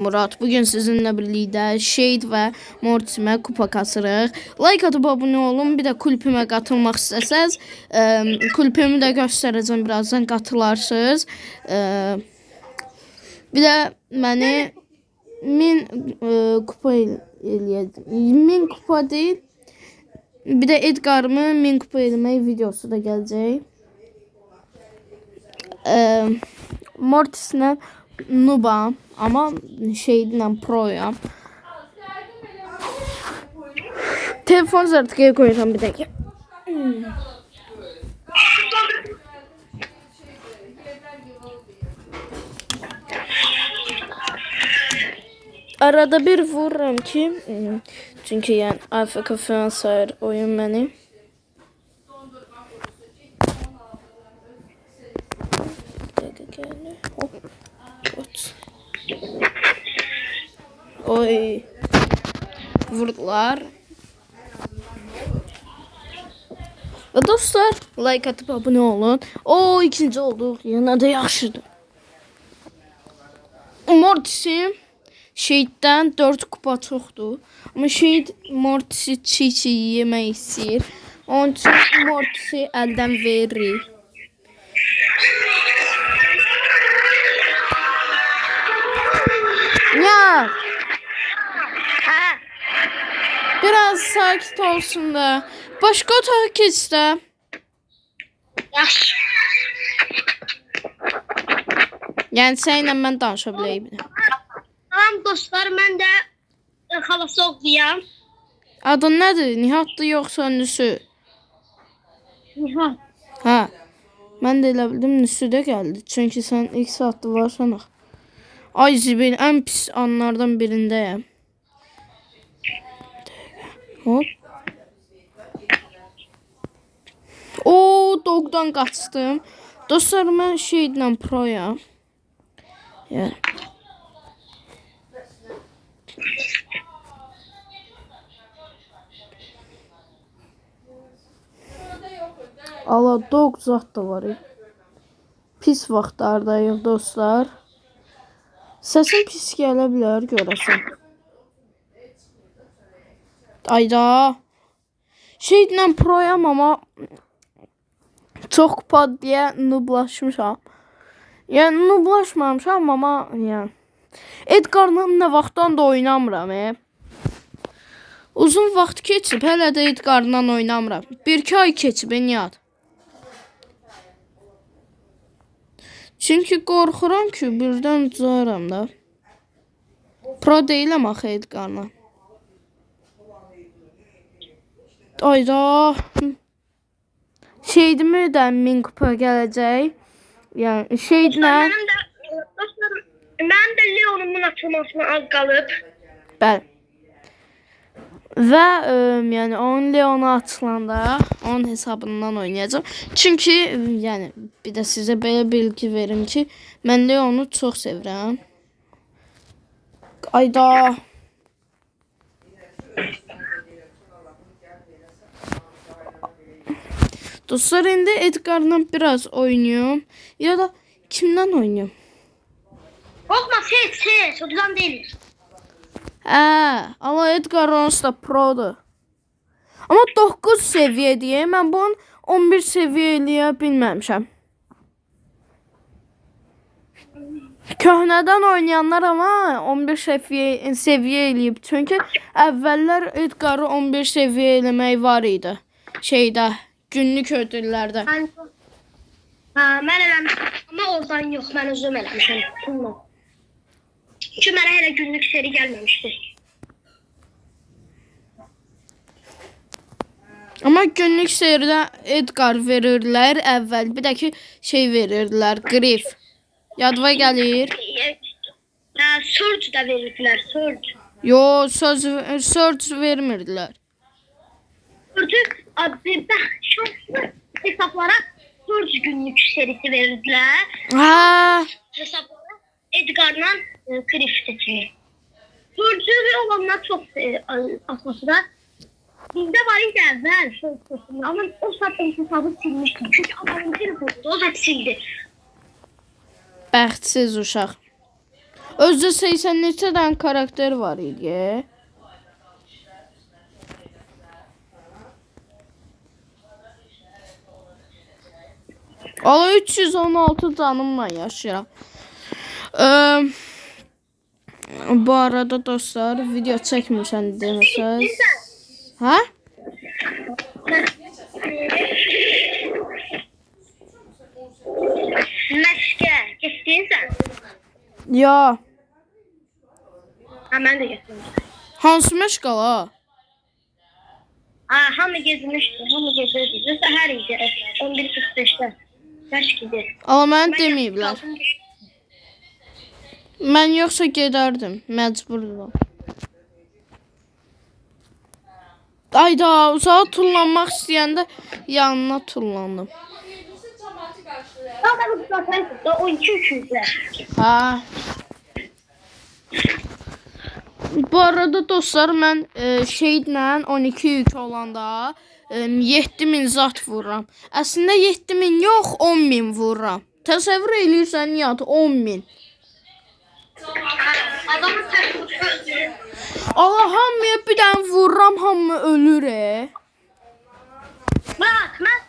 Murat, bugün sizinle birlikte Shade ve Mortis'ime kupa kasırıq. Like atıp abone olun, bir de kulüpümə qatılmaq istəsəz, kulüpümü də göstərəcəm, birazdan qatılarsınız. Bir de məni 1000 kupa eləyəcəm. 1000 kupa değil, bir de Edgar'ımı 1000 kupa eləmək videosu da gələcək. Mortis'lə Nubam ama şeyden proyam. Telefon zartıkaya koyacağım bir dakika. Arada bir vururum ki çünkü yani AFK falan sayır oyun beni. Oy. Vurdular. Ve dostlar like atıp abone olun. O ikinci olduk. Yana da yaxşıdır. Mortis'im Shade'dən 4 kupa çoxdur. Ama Shade Mortis'i çiğ yemək istəyir. Onun üçün Mortis'i əldən verir. Ya. Biraz sakit olsun da. Başka otağa geç də. Yaxşı. Yəni seninlə mən danışa biləyim. Tamam dostlar, mən də xalası oxuyam. Adın nədir? Nihatdır yoxsa Nüsü? Nihat. Hə. Mən də elə bildim Nüsü də gəldi. Çünki sən ilk saatda varsan. Ay zibil, ən pis anlardan birindəyəm. Hop. O dogdan qaçdım. Dostlar mən şeydən proyam. Ya. Allah dog zat da var. Pis vaxtlardayıq dostlar. Səsim pis gələ bilər görəsən. Ayda. Şeydən proyam ama çox kupa deyə nublaşmışam. Yəni nublaşmamışam ama yəni. Edgar'la nə vaxtdan da oynamıram. Uzun vaxt keçib, hələ də Edgar'la oynamıram. 1-2 ay keçib, Nihat. Çünki qorxuram ki, birdən uzaram da. Pro deyiləm axı Edgar'la. Ayda. Şeydimi də 1000 kupa gələcək. Yəni şeydlə. Mənim də Leonumun açılmasına az qalıb. Bəli. Və yəni onun Leonu açılanda onun hesabından oynayacağım. Çünki yəni bir də sizə belə bilgi verim ki, mən Leonu çox sevirəm. Ayda. Dostlar indi Edgar'la biraz oynuyorum. Ya da kimden oynuyorum? Olma ses, odan değil. Ama Edgar onsuz da produr. Ama 9 seviye diye ben bunu 11 seviye eləyə bilməmişəm. Köhnədən oynayanlar ama 11 seviye eləyib. Çünki əvvəllər Edgar'ı 11 seviye eləmək var idi. Şeydə, günlük ödüllərdə. Mən eləmişəm, amma oradan yox, mən özüm eləmişəm. Çünki mənə hələ günlük seri gəlməmişdi. Ama günlük seridə Edgar verirlər əvvəl. Bir də ki şey verirdilər, Grif. Yadva gəlir. Surge da verirdilər, Surge. Yo, Surge vermirdilər. Surge, şanslı hesablara Surge günlük serisi verirdilər. Hesablara Edgar'la Grif seçilir. Surge olanlar çok atması da. Bizde var idi əvvəl, ama o saat hesabı silmişdim. Çünkü adamın telefonu o saat sildi. Bəxtsiz uşaq. Özdə 80 neçə dənə karakter var idi. Ala 316 canımla yaşayıram. Bu arada dostlar video çəkmirsən deməsəz. Hə? Məşqə getdin sən? Ya. Ha, mən də getdim. Hansı məşqala? Hamı gezmişdi, hamı gezirdi. Səhər idi, 11:45-də. Məşq idi. Ala mən deməyiblər. Mən yoxsa gedərdim, məcburdum. Ayda, uzağa tullanmaq istəyəndə yanına tullandım. Ben zaten o 2-3'de. Ha. Bu arada dostlar mən şeylə 12 yük olanda 7000 zat vururam. Əslində 7000 yox 10.000 vururam. Təsəvvür eləyirsən Nihat 10.000. Adamın təşvişi. Allah hamıya bir dənə vururam, hamı ölür. Bak ben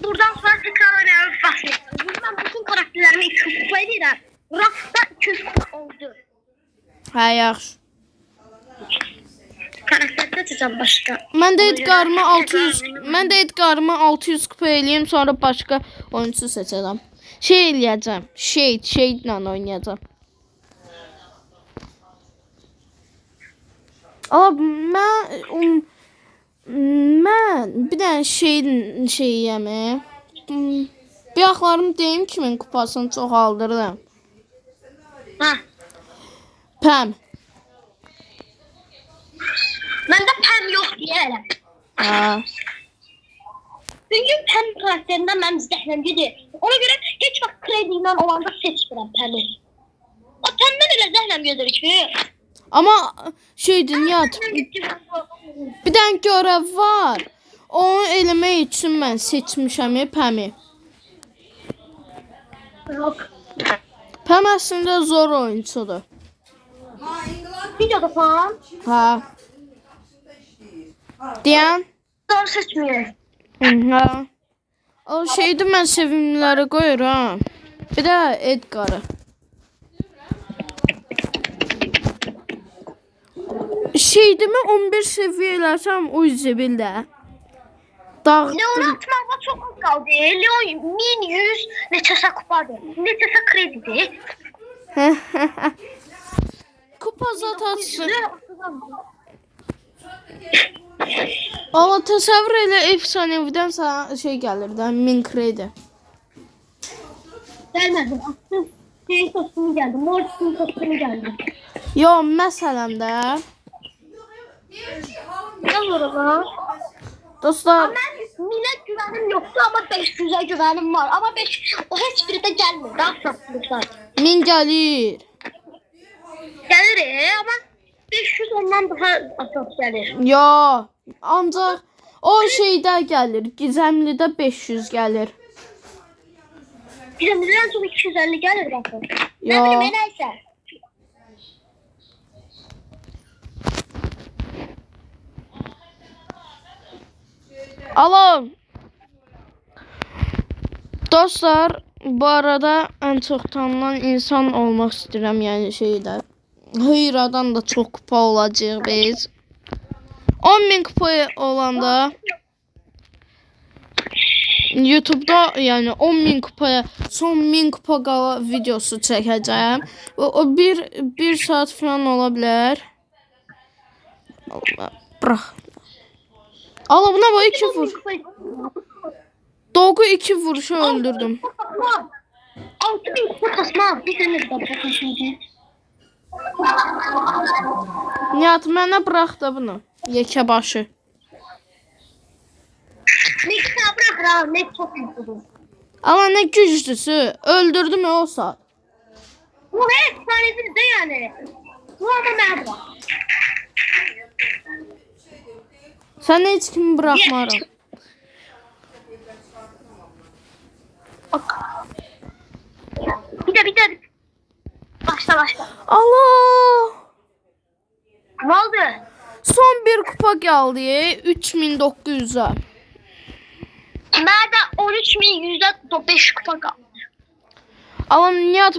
buradan sonra tekrar oynayalım bahsedeyim. Ben bütün karakterlerimi 200 kupa edeyim. Rafta 200 kupa oldu. Hə, yaxşı. Karakter seçeceğim başka. Mən də Edgar'ımı 600 kupa eləyim, sonra başqa oyunçu seçəcəm. Şey eləyəcəm. Shade'lə oynayacağam. Ala mən bir dənə şeyiyəmi. Bir axlarım deyim kimin kupasını çox aldırdım. Ha. Pəm. Bende pen yok diyelim. Ha. Çünkü pen karakterinden ben zəhləmci deyil. Ona göre hiç bak krediyle olanda seçmirəm peni. O penden elə zəhləm gedir ki. Amma şeydir Nihat. Bir dənə görəv var. Onu eləmək üçün mən seçmişəm Pəmi. Yok. Pəm əslində zor oyunçudur. Videoda falan. Ha. Deyən? Doğru seçmiyor. Ha. O şeydi mən sevimliləri qoyuram. Bir də Edgar'ı. Şeydimi 11 seviyə eləsəm o zibildə. Dağıttım. Leon atmaqda çox az qaldı. Leon 1100 neçəsə kupadır. Neçəsə kredidir. Kupa zat atsın. Ama təsəvvür elə efsanevdən sana şey gəlir də 1000 kredi. Gəlmədim. Attım. Şeyin kostümü gəldi. Morris'in kostümü gəldi. Yo, məsələn də Ne olur o? dostlar, Ben Mine güvenim yoktu ama 500'e güvenim var. Ama 5 o hiçbiri de gelmedi. Daha satmışlar. 1000 gəlir. Gelir ama 500 ondan daha az gelir. Yo, ancaq o şeydə gəlir, gizəmlidə 500 gəlir. Bizimizden sonra 250 gelir bakın. Ne Yo. bileyim neyse. Alo. Dostlar, bu arada ən çox tanınan insan olmaq istəyirəm, yəni şeydə. Hıyradan da çox kupa olacaq biz. 10.000 kupa olanda YouTube'da yəni 10.000 kupaya son 1000 kupa qala videosu çəkəcəm. O bir saat falan ola bilər. Allah, bırak. Allah buna bak 2 vur. Dogu 2 vuruşu öldürdüm. 6000 kupa kasma. Bir tane de bakın şimdi. Nihat mənə bırak da bunu. Yekə başı. Ne kadar bırak ne çok iyi. Ama ne güçlüsü. Öldürdüm ya o saat. Bu efsanedir de yani. Bu adam nerede? Sen hiç kimi bırakmarım. Bir de. Başla. Allah! Ne oldu? Son bir kupa geldi. 3900'a. Nerede 13.105 kupa kaldı. Ama Nihat